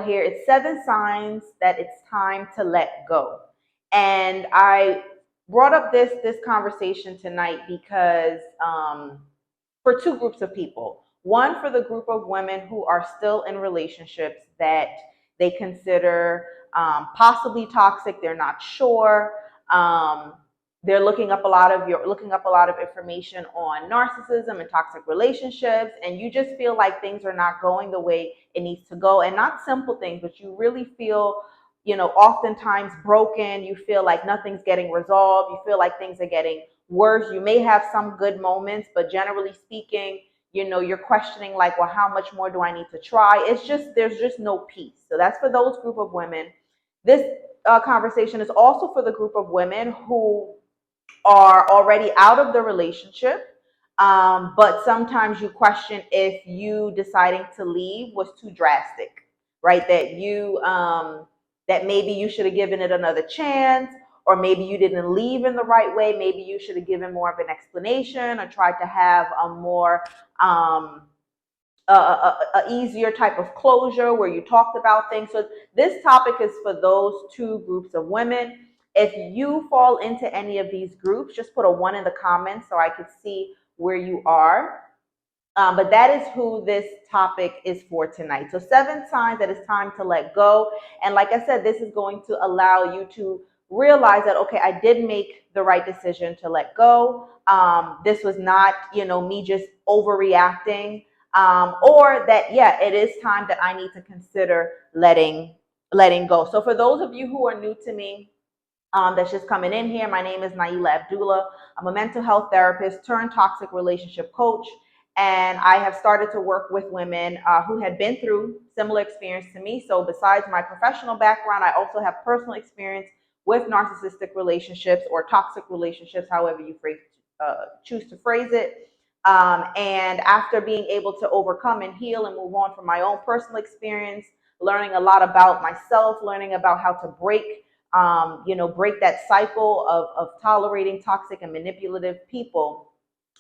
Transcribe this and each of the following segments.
Here it's 7 signs that it's time to let go. And I brought up this conversation tonight because for two groups of people. One, for the group of women who are still in relationships that they consider possibly toxic. They're not sure. Um, they're looking up a lot of information on narcissism and toxic relationships, and you just feel like things are not going the way it needs to go, and not simple things, but you really feel, oftentimes broken. You feel like nothing's getting resolved. You feel like things are getting worse. You may have some good moments, but generally speaking, you're questioning like, well, how much more do I need to try? There's just no peace. So that's for those group of women. This conversation is also for the group of women who are already out of the relationship, but sometimes you question if you deciding to leave was too drastic, right? That maybe you should have given it another chance, or maybe you didn't leave in the right way. Maybe you should have given more of an explanation or tried to have a more a easier type of closure where you talked about things. So this topic is for those two groups of women. If you fall into any of these groups, just put a 1 in the comments so I could see where you are. But that is who this topic is for tonight. So 7 signs that it's time to let go. And like I said, this is going to allow you to realize that, okay, I did make the right decision to let go. This was not, me just overreacting. Or that, yeah, it is time that I need to consider letting go. So for those of you who are new to me, that's just coming in here, my name is Naila Abdullah. I'm a mental health therapist turned toxic relationship coach. And I have started to work with women who had been through similar experience to me. So besides my professional background, I also have personal experience with narcissistic relationships or toxic relationships, however you choose to phrase it. And after being able to overcome and heal and move on from my own personal experience, learning a lot about myself, learning about how to break that cycle of tolerating toxic and manipulative people,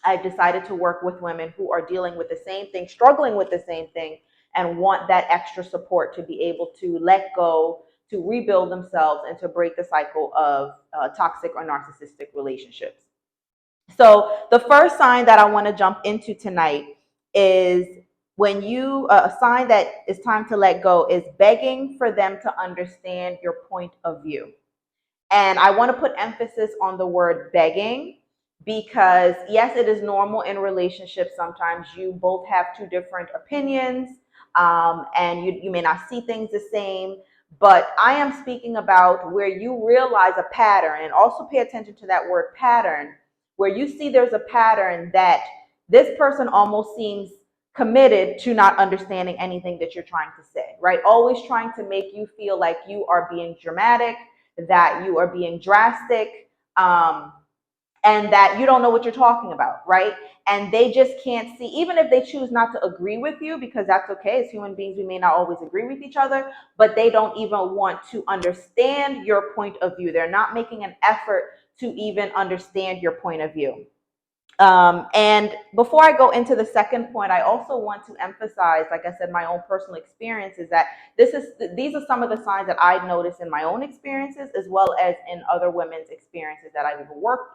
I've decided to work with women who are dealing with the same thing, struggling with the same thing, and want that extra support to be able to let go, to rebuild themselves, and to break the cycle of toxic or narcissistic relationships. So the first sign that I want to jump into tonight is when a sign that it's time to let go is begging for them to understand your point of view. And I want to put emphasis on the word begging because, yes, it is normal in relationships. Sometimes you both have two different opinions, and you may not see things the same. But I am speaking about where you realize a pattern, and also pay attention to that word pattern, where you see there's a pattern that this person almost seems committed to not understanding anything that you're trying to say, right? Always trying to make you feel like you are being dramatic, that you are being drastic, and that you don't know what you're talking about, right? And they just can't see, even if they choose not to agree with you, because that's okay. As human beings, we may not always agree with each other, but they don't even want to understand your point of view. They're not making an effort to even understand your point of view. And before I go into the second point, I also want to emphasize, like I said, my own personal experience is that these are some of the signs that I noticed in my own experiences, as well as in other women's experiences that I've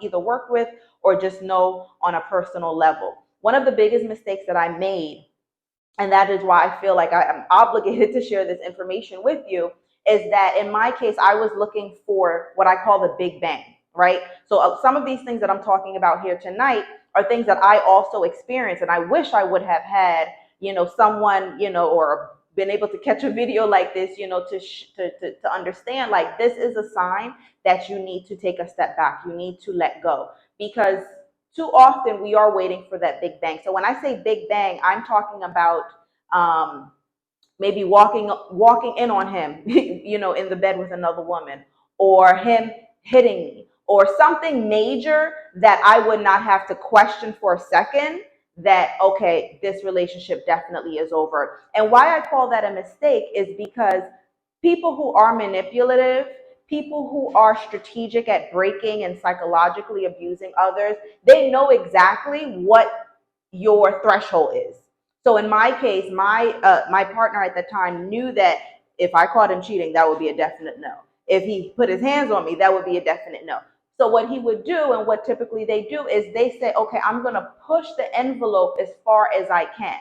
either worked with or just know on a personal level. One of the biggest mistakes that I made, and that is why I feel like I am obligated to share this information with you, is that in my case, I was looking for what I call the big bang, right? So some of these things that I'm talking about here tonight are things that I also experienced, and I wish I would have had, someone, or been able to catch a video like this, to understand, like, this is a sign that you need to take a step back. You need to let go, because too often we are waiting for that big bang. So when I say big bang, I'm talking about maybe walking in on him, in the bed with another woman, or him hitting me, or something major that I would not have to question for a second, that, okay, this relationship definitely is over. And why I call that a mistake is because people who are manipulative, people who are strategic at breaking and psychologically abusing others, they know exactly what your threshold is. So in my case, my partner at the time knew that If I caught him cheating, that would be a definite no. If he put his hands on me, that would be a definite no. So what he would do, and what typically they do, is they say, okay, I'm going to push the envelope as far as I can,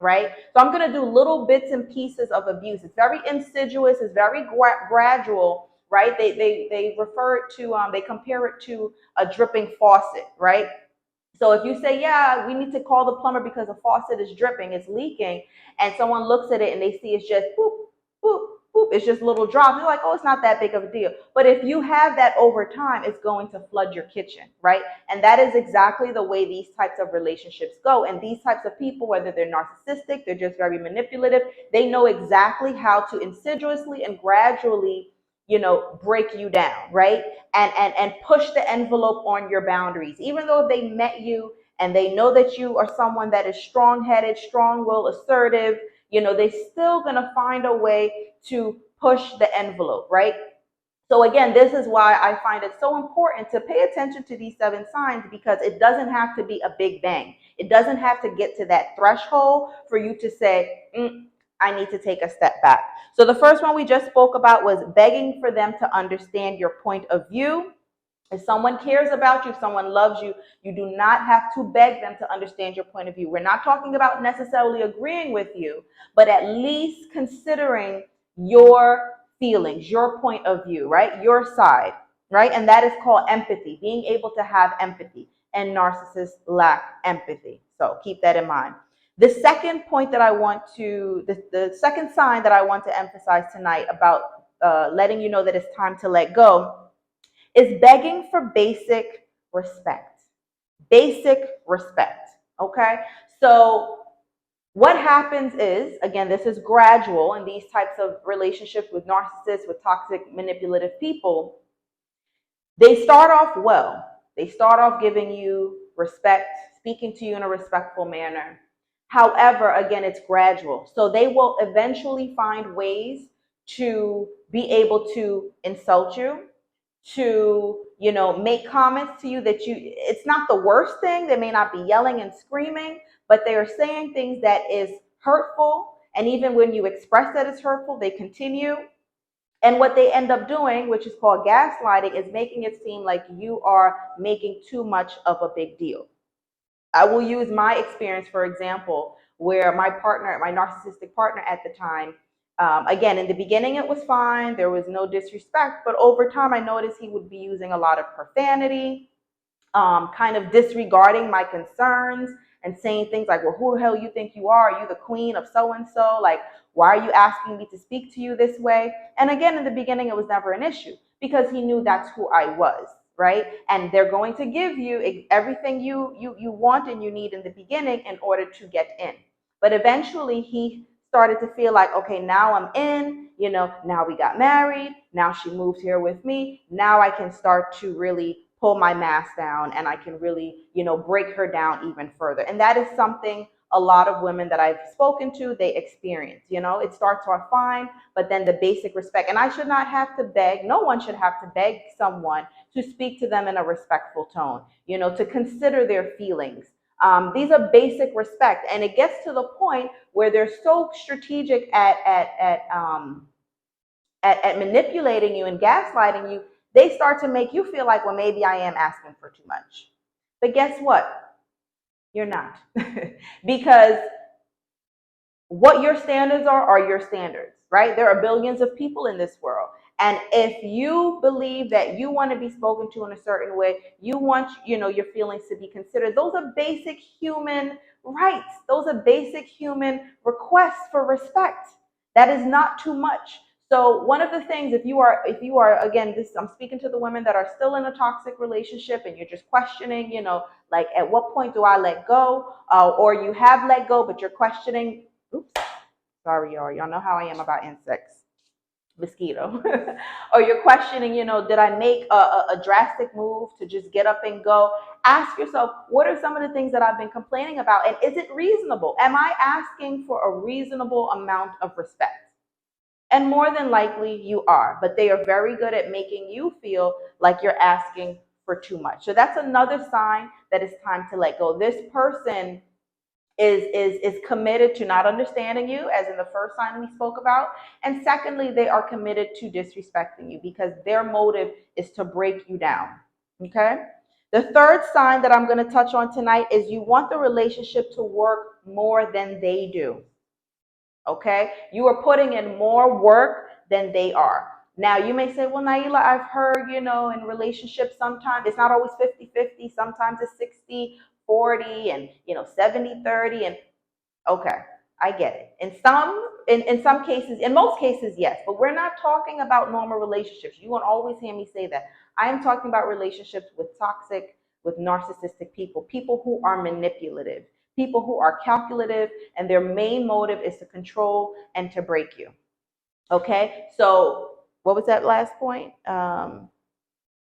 right? So I'm going to do little bits and pieces of abuse. It's very insidious. It's very gradual, right? They refer it to, they compare it to a dripping faucet, right? So if you say, yeah, we need to call the plumber because the faucet is dripping, it's leaking, and someone looks at it and they see it's just boop, boop, boop, it's just little drops, they're like, oh, it's not that big of a deal. But if you have that over time, it's going to flood your kitchen, right? And that is exactly the way these types of relationships go. And these types of people, whether they're narcissistic, they're just very manipulative, they know exactly how to insidiously and gradually, break you down, right? And push the envelope on your boundaries, even though they met you and they know that you are someone that is strong-headed, strong-willed, assertive. They're still going to find a way to push the envelope, right? So again, this is why I find it so important to pay attention to these 7 signs, because it doesn't have to be a big bang. It doesn't have to get to that threshold for you to say, I need to take a step back. So the first one we just spoke about was begging for them to understand your point of view. If someone cares about you, if someone loves you, you do not have to beg them to understand your point of view. We're not talking about necessarily agreeing with you, but at least considering your feelings, your point of view, right? Your side, right? And that is called empathy, being able to have empathy. And narcissists lack empathy. So keep that in mind. The second point that I want to, the second sign that I want to emphasize tonight about letting you know that it's time to let go is begging for basic respect. Basic respect. Okay? So what happens is, again, this is gradual in these types of relationships with narcissists, with toxic, manipulative people. They start off well. They start off giving you respect, speaking to you in a respectful manner. However, again, it's gradual. So they will eventually find ways to be able to insult you, to, make comments to you that it's not the worst thing. They may not be yelling and screaming, but they are saying things that is hurtful. And even when you express that it's hurtful, they continue. And what they end up doing, which is called gaslighting, is making it seem like you are making too much of a big deal. I will use my experience, for example, where my partner, my narcissistic partner at the time, again, in the beginning, it was fine. There was no disrespect. But over time, I noticed he would be using a lot of profanity, kind of disregarding my concerns and saying things like, well, who the hell you think you are? Are you the queen of so-and-so? Like, why are you asking me to speak to you this way? And again, in the beginning, it was never an issue because he knew that's who I was, right? And they're going to give you everything you want and you need in the beginning in order to get in. But eventually he started to feel like, okay, now I'm in, now we got married, now she moved here with me, now I can start to really pull my mask down and I can really, break her down even further. And that is something a lot of women that I've spoken to, they experience. It starts off fine, but then the basic respect. And I should not have to beg, no one should have to beg someone to speak to them in a respectful tone, to consider their feelings. These are basic respect. And it gets to the point where they're so strategic at manipulating you and gaslighting you, they start to make you feel like, well, maybe I am asking for too much. But guess what? You're not. Because what your standards are your standards, right? There are billions of people in this world. And if you believe that you want to be spoken to in a certain way, you want, your feelings to be considered, those are basic human rights. Those are basic human requests for respect. That is not too much. So one of the things, if you are, again, I'm speaking to the women that are still in a toxic relationship and you're just questioning, like at what point do I let go? Or you have let go, but you're questioning, oops, sorry, y'all. Y'all know how I am about insects, mosquito. Or you're questioning, did I make a drastic move to just get up and go? Ask yourself, what are some of the things that I've been complaining about? And is it reasonable? Am I asking for a reasonable amount of respect? And more than likely you are, but they are very good at making you feel like you're asking for too much. So that's another sign that it's time to let go. This person is committed to not understanding you, as in the first sign we spoke about. And secondly, they are committed to disrespecting you because their motive is to break you down. Okay? The third sign that I'm going to touch on tonight is you want the relationship to work more than they do. Okay? You are putting in more work than they are. Now, you may say, well, Naila, I've heard, in relationships, sometimes it's not always 50-50. Sometimes it's 60-40 and, 70-30. And okay, I get it. In some cases, in most cases, yes, but we're not talking about normal relationships. You won't always hear me say that. I am talking about relationships with toxic, with narcissistic people who are manipulative, people who are calculative, and their main motive is to control and to break you. Okay, so what was that last point?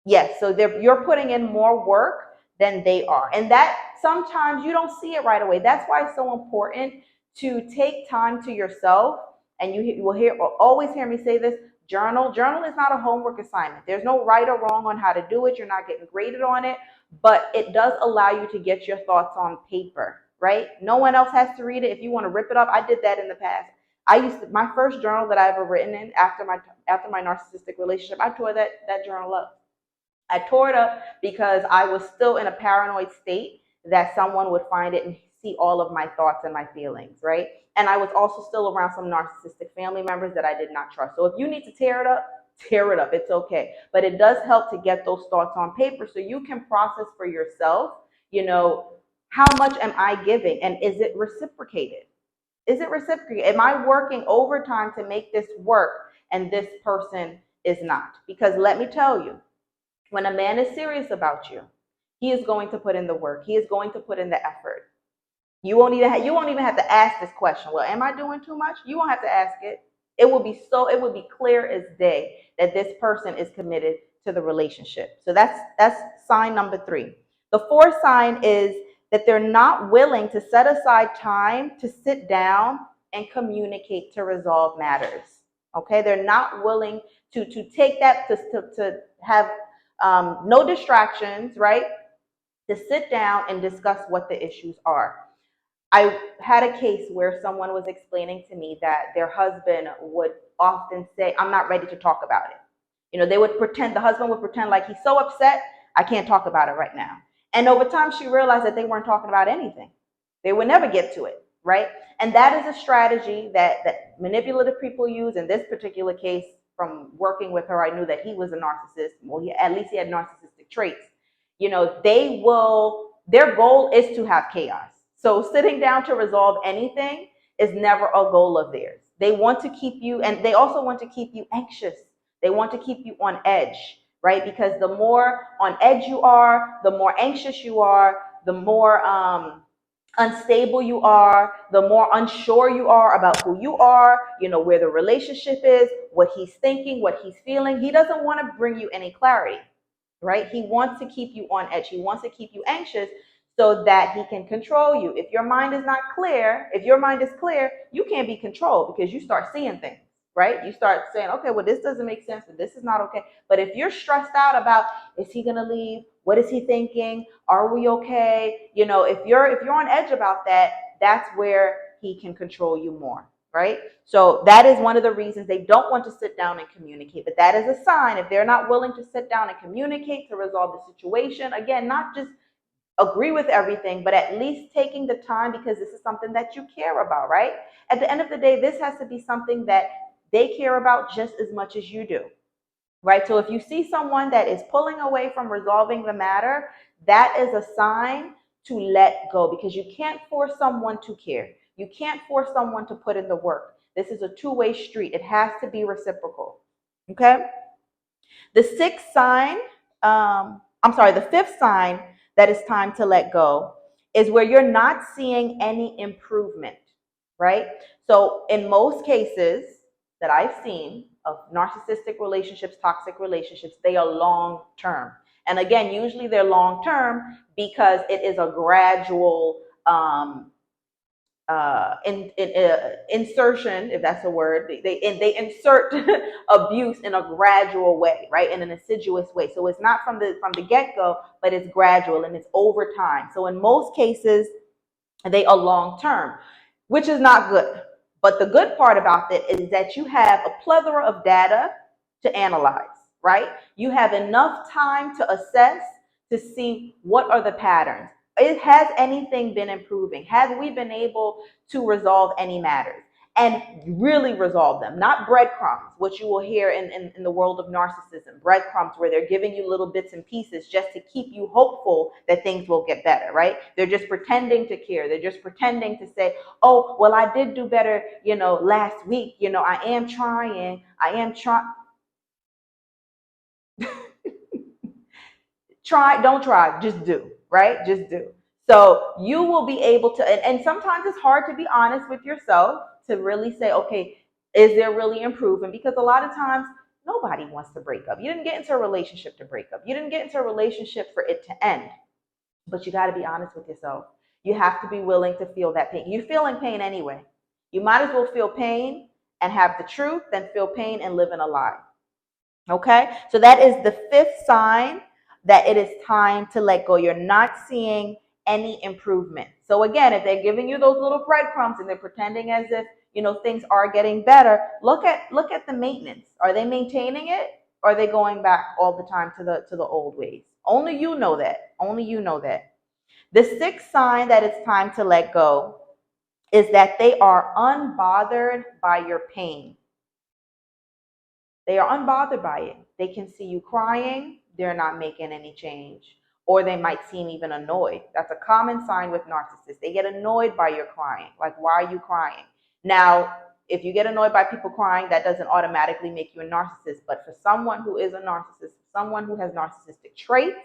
Yes, so you're putting in more work than they are. And that sometimes you don't see it right away. That's why it's so important to take time to yourself. And you will always hear me say this: journal. Journal is not a homework assignment. There's no right or wrong on how to do it. You're not getting graded on it, but it does allow you to get your thoughts on paper, right? No one else has to read it. If you want to rip it up, I did that in the past. My first journal that I ever written in after my narcissistic relationship, I tore that journal up. I tore it up because I was still in a paranoid state that someone would find it and see all of my thoughts and my feelings, right? And I was also still around some narcissistic family members that I did not trust. So if you need to tear it up, tear it up. It's okay. But it does help to get those thoughts on paper so you can process for yourself, how much am I giving and is it reciprocated? Is it reciprocated? Am I working overtime to make this work and this person is not? Because let me tell you, when a man is serious about you, he is going to put in the work. He is going to put in the effort. You won't even have to ask this question. Well, am I doing too much? You won't have to ask it. It will be clear as day that this person is committed to the relationship. So that's sign number 3. The fourth sign is that they're not willing to set aside time to sit down and communicate to resolve matters. Okay, they're not willing to take that to have no distractions, right? To sit down and discuss what the issues are. I had a case where someone was explaining to me that their husband would often say, I'm not ready to talk about it. The husband would pretend like he's so upset, I can't talk about it right now. And over time, she realized that they weren't talking about anything. They would never get to it, right? And that is a strategy that manipulative people use. In this particular case, from working with her, I knew that he was a narcissist. Well, at least he had narcissistic traits. Their goal is to have chaos. So sitting down to resolve anything is never a goal of theirs. They want to keep you, and they also want to keep you anxious. They want to keep you on edge, right? Because the more on edge you are, the more anxious you are, the more unstable you are, the more unsure you are about who you are, where the relationship is, what he's thinking, what he's feeling. He doesn't want to bring you any clarity, right? He wants to keep you on edge. He wants to keep you anxious so that he can control you. If your mind is not clear, if your mind is clear, you can't be controlled because you start seeing things, right? You start saying, okay, well, this doesn't make sense, but this is not okay. But if you're stressed out about, is he gonna leave? What is he thinking? Are we okay? If you're on edge about that, that's where he can control you more, right? So that is one of the reasons they don't want to sit down and communicate. But that is a sign. If they're not willing to sit down and communicate to resolve the situation, again, not just agree with everything, but at least taking the time because this is something that you care about, right? At the end of the day, this has to be something that they care about just as much as you do, right? So if you see someone that is pulling away from resolving the matter, that is a sign to let go because you can't force someone to care. You can't force someone to put in the work. This is a two-way street. It has to be reciprocal, okay? The fifth sign that it's time to let go is where you're not seeing any improvement, right? So in most cases that I've seen of narcissistic relationships, toxic relationships, they are long-term. And again, usually they're long-term because it is a gradual insertion, if that's a word. They insert abuse in a gradual way, right? In an assiduous way. So it's not from the get-go, but it's gradual and it's over time. So in most cases, They are long term, which is not good. But the good part about it is that you have a plethora of data to analyze, right? You have enough time to assess to see what are the patterns. Has anything been improving? Have we been able to resolve any matters? And really resolve them, not breadcrumbs, which you will hear in the world of narcissism, breadcrumbs where they're giving you little bits and pieces just to keep you hopeful that things will get better, right? They're just pretending to care. They're just pretending to say, oh, well, I did do better, last week. I am trying. I am trying. Don't try, just do, right? Just do. So you will be able to, and sometimes it's hard to be honest with yourself to really say, okay, is there really improvement? Because a lot of times nobody wants to break up. You didn't get into a relationship to break up. You didn't get into a relationship for it to end. But you got to be honest with yourself. You have to be willing to feel that pain. You're feeling pain anyway. You might as well feel pain and have the truth than feel pain and live in a lie. Okay, so that is the fifth sign that it is time to let go. You're not seeing any improvement. So again, if they're giving you those little breadcrumbs and they're pretending as if things are getting better, look at the maintenance. Are they maintaining it? Or are they going back all the time to the old ways? Only you know that. Only you know that. The sixth sign that it's time to let go is that they are unbothered by your pain. They are unbothered by it. They can see you crying, they're not making any change. Or they might seem even annoyed. That's a common sign with narcissists. They get annoyed by your crying. Like, why are you crying? Now, if you get annoyed by people crying, that doesn't automatically make you a narcissist. But for someone who is a narcissist, someone who has narcissistic traits,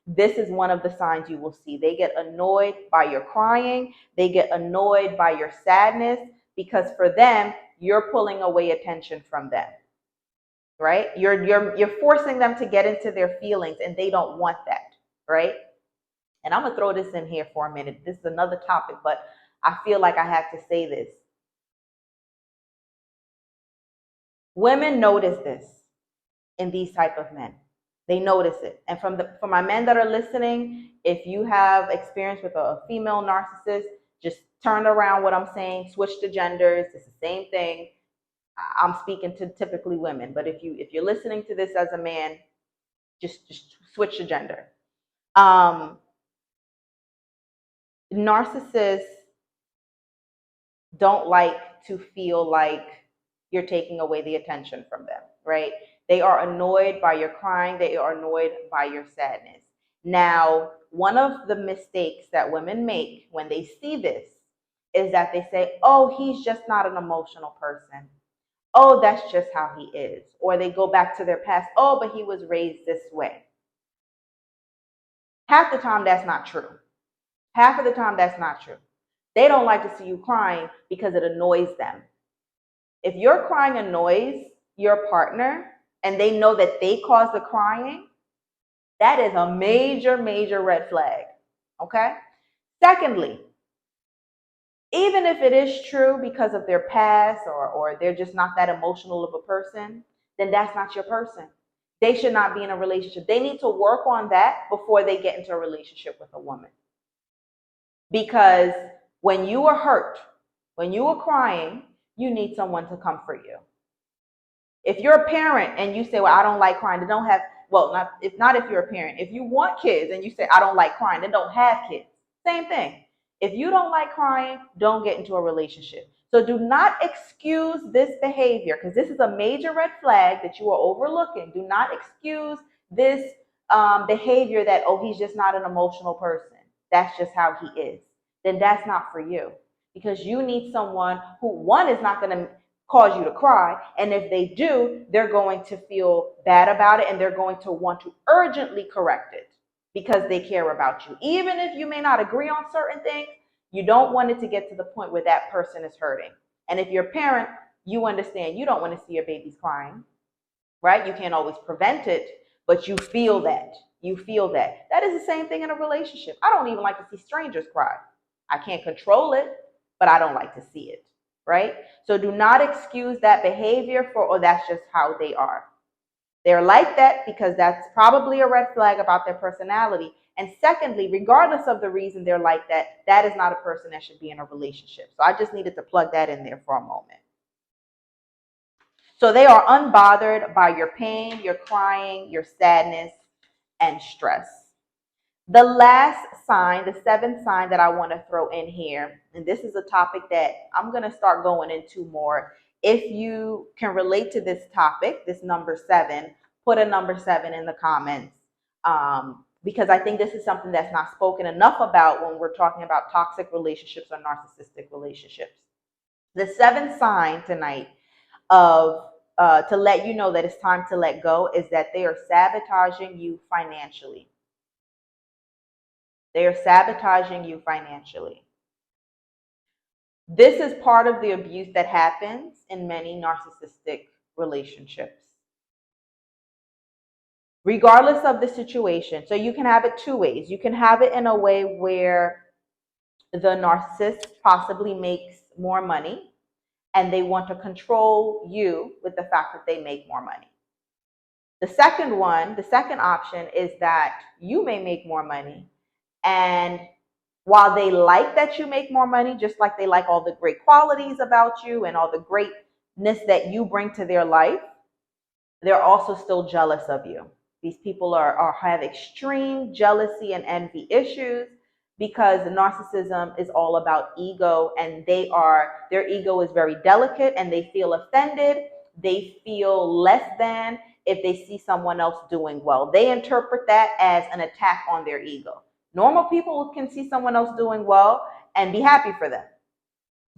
this is one of the signs you will see. They get annoyed by your crying. They get annoyed by your sadness because for them, you're pulling away attention from them. Right? You're forcing them to get into their feelings and they don't want that, right? And I'm gonna throw this in here for a minute. This is another topic, but I feel like I have to say this. Women notice this in these type of men. They notice it. And for my men that are listening, if you have experience with a female narcissist, just turn around what I'm saying, switch the genders. It's the same thing. I'm speaking to typically women, but if you're listening to this as a man, just switch the gender. Narcissists don't like to feel like you're taking away the attention from them, right? They are annoyed by your crying. They are annoyed by your sadness. Now, one of the mistakes that women make when they see this is that they say, oh, he's just not an emotional person. Oh, that's just how he is. Or they go back to their past. Oh, but he was raised this way. Half the time, that's not true. Half of the time, that's not true. They don't like to see you crying because it annoys them. If your crying annoys your partner and they know that they caused the crying, that is a major, major red flag. Okay? Secondly, even if it is true because of their past or they're just not that emotional of a person, then that's not your person. They should not be in a relationship. They need to work on that before they get into a relationship with a woman. Because when you are hurt, when you are crying, you need someone to comfort you. If you're a parent and you say, well, I don't like crying, then don't have, well, not if you're a parent. If you want kids and you say, I don't like crying, then don't have kids. Same thing. If you don't like crying, don't get into a relationship. So do not excuse this behavior because this is a major red flag that you are overlooking. Do not excuse this behavior that, oh, he's just not an emotional person. That's just how he is. Then that's not for you because you need someone who, one, is not going to cause you to cry. And if they do, they're going to feel bad about it and they're going to want to urgently correct it because they care about you. Even if you may not agree on certain things, you don't want it to get to the point where that person is hurting. And if you're a parent, you understand you don't want to see your babies crying, right? You can't always prevent it, but you feel that. You feel that. That is the same thing in a relationship. I don't even like to see strangers cry. I can't control it, but I don't like to see it, right? So do not excuse that behavior for, oh, that's just how they are. They're like that because that's probably a red flag about their personality. And secondly, regardless of the reason they're like that, that is not a person that should be in a relationship. So I just needed to plug that in there for a moment. So they are unbothered by your pain, your crying, your sadness, and stress. The last sign, the seventh sign that I want to throw in here, and this is a topic that I'm going to start going into more. If you can relate to this topic, this number 7, put a number 7 in the comments, because I think this is something that's not spoken enough about when we're talking about toxic relationships or narcissistic relationships. The seventh sign tonight of to let you know that it's time to let go is that they are sabotaging you financially. They are sabotaging you financially. This is part of the abuse that happens in many narcissistic relationships. Regardless of the situation. So you can have it two ways. You can have it in a way where the narcissist possibly makes more money and they want to control you with the fact that they make more money. The second option is that you may make more money, and while they like that you make more money, just like they like all the great qualities about you and all the greatness that you bring to their life, they're also still jealous of you. These people have extreme jealousy and envy issues because narcissism is all about ego, and their ego is very delicate and they feel offended. They feel less than if they see someone else doing well. They interpret that as an attack on their ego. Normal people can see someone else doing well and be happy for them.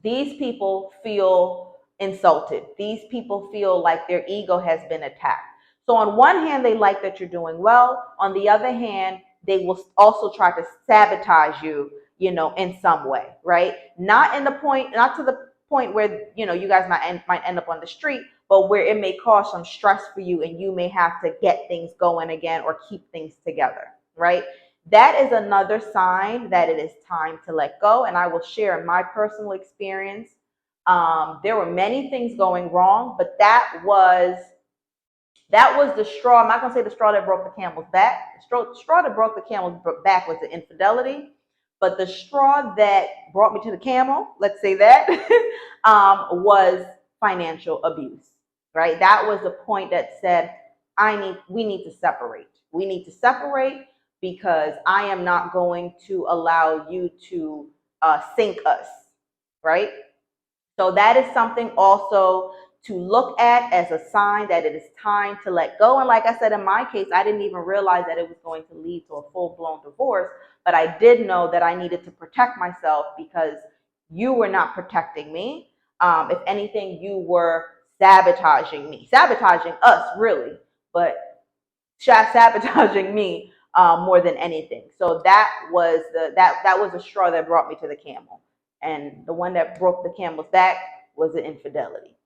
These people feel insulted. These people feel like their ego has been attacked. So on one hand, they like that you're doing well. On the other hand, they will also try to sabotage you, in some way, right? Not to the point where, you guys might end up on the street, but where it may cause some stress for you and you may have to get things going again or keep things together, right? That is another sign that it is time to let go. And I will share my personal experience. There were many things going wrong, but that was the straw. I'm not going to say the straw that broke the camel's back. The straw that broke the camel's back was the infidelity. But the straw that brought me to the camel, let's say that, was financial abuse, right? That was the point that said, we need to separate. We need to separate because I am not going to allow you to sink us, right? So that is something also to look at as a sign that it is time to let go. And like I said, in my case, I didn't even realize that it was going to lead to a full-blown divorce, but I did know that I needed to protect myself because you were not protecting me. If anything, you were sabotaging me, sabotaging us really, but sabotaging me more than anything. So that was the straw that brought me to the camel. And the one that broke the camel's back was the infidelity.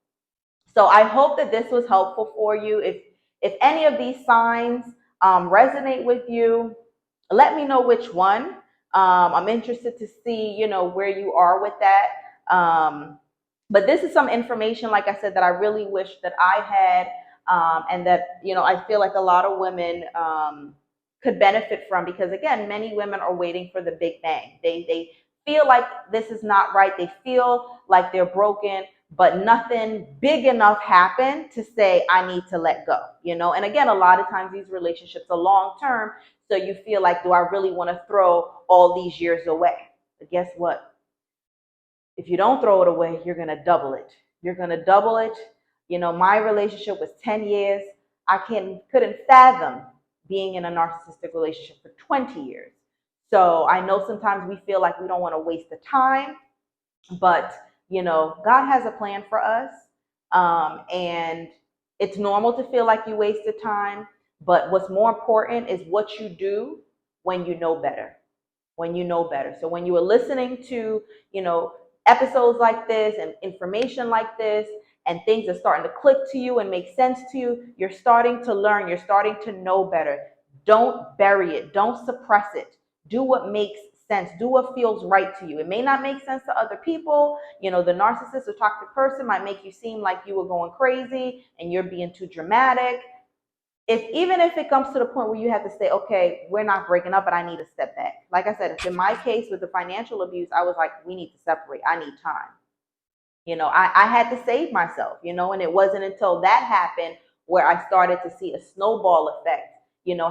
So I hope that this was helpful for you. If any of these signs resonate with you, let me know which one. I'm interested to see, where you are with that. But this is some information, like I said, that I really wish that I had, and that, I feel like a lot of women could benefit from, because again, many women are waiting for the big bang. They feel like this is not right. They feel like they're broken, but nothing big enough happened to say, I need to let go, And again, a lot of times these relationships are long term. So you feel like, do I really want to throw all these years away? But guess what? If you don't throw it away, you're going to double it. You're going to double it. My relationship was 10 years. I couldn't fathom being in a narcissistic relationship for 20 years. So I know sometimes we feel like we don't want to waste the time, but God has a plan for us. And it's normal to feel like you wasted time. But what's more important is what you do when you know better. When you know better. So when you are listening to, episodes like this and information like this, and things are starting to click to you and make sense to you, you're starting to learn, you're starting to know better. Don't bury it. Don't suppress it. Do what makes sense. Do what feels right to you. It may not make sense to other people. The narcissist or toxic person might make you seem like you were going crazy and you're being too dramatic. even if it comes to the point where you have to say, okay, we're not breaking up, but I need to step back. Like I said, it's in my case with the financial abuse, I was like, we need to separate. I need time. I had to save myself, and it wasn't until that happened where I started to see a snowball effect,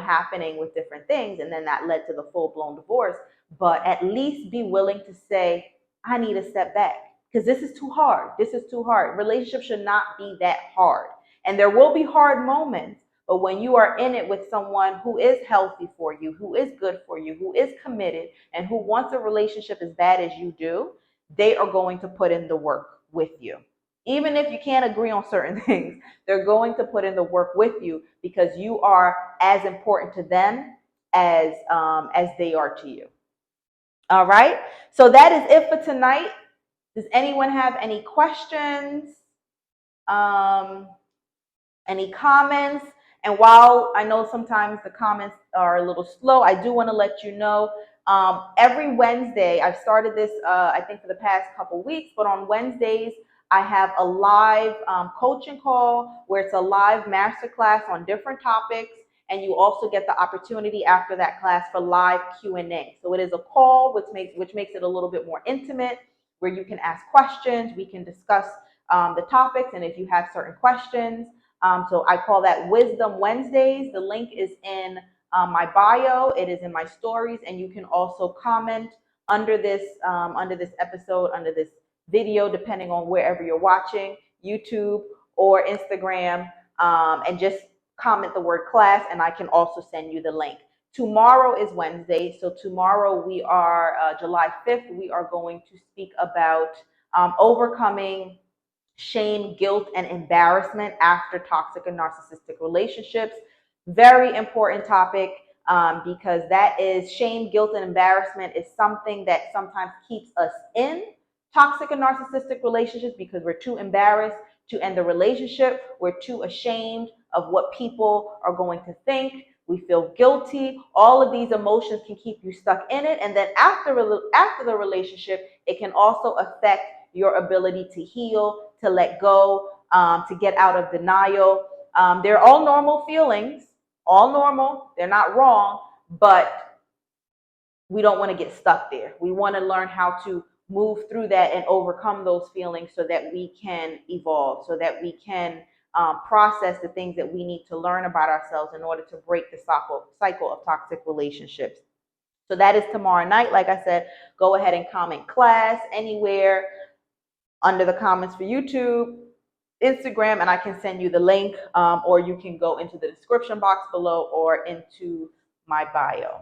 happening with different things. And then that led to the full blown divorce. But at least be willing to say, I need to step back because this is too hard. This is too hard. Relationships should not be that hard. And there will be hard moments. But when you are in it with someone who is healthy for you, who is good for you, who is committed, and who wants a relationship as bad as you do, they are going to put in the work with you. Even if you can't agree on certain things, they're going to put in the work with you because you are as important to them as they are to you. All right. So that is it for tonight. Does anyone have any questions? Any comments? And while I know sometimes the comments are a little slow, I do want to let you know every Wednesday, I've started this, I think, for the past couple weeks, but on Wednesdays, I have a live coaching call where it's a live masterclass on different topics. And you also get the opportunity after that class for live Q&A. So it is a call, which makes it a little bit more intimate, where you can ask questions. We can discuss the topics, and if you have certain questions. So I call that Wisdom Wednesdays. The link is in my bio. It is in my stories, and you can also comment under this episode, under this video, depending on wherever you're watching, YouTube or Instagram, and just comment the word class, and I can also send you the link. Tomorrow is Wednesday, so tomorrow we are July 5th. We are going to speak about overcoming shame, guilt, and embarrassment after toxic and narcissistic relationships. Very important topic because that is shame, guilt, and embarrassment is something that sometimes keeps us in toxic and narcissistic relationships because we're too embarrassed to end the relationship. We're too ashamed of what people are going to think. We feel guilty. All of these emotions can keep you stuck in it. And then after the relationship, it can also affect your ability to heal, to let go, to get out of denial. They're all normal feelings, all normal. They're not wrong, but we don't want to get stuck there. We want to learn how to move through that and overcome those feelings so that we can evolve, so that we can process the things that we need to learn about ourselves in order to break the cycle of toxic relationships. So that is tomorrow night. Like I said, go ahead and comment class anywhere under the comments for YouTube, Instagram, and I can send you the link, or you can go into the description box below or into my bio.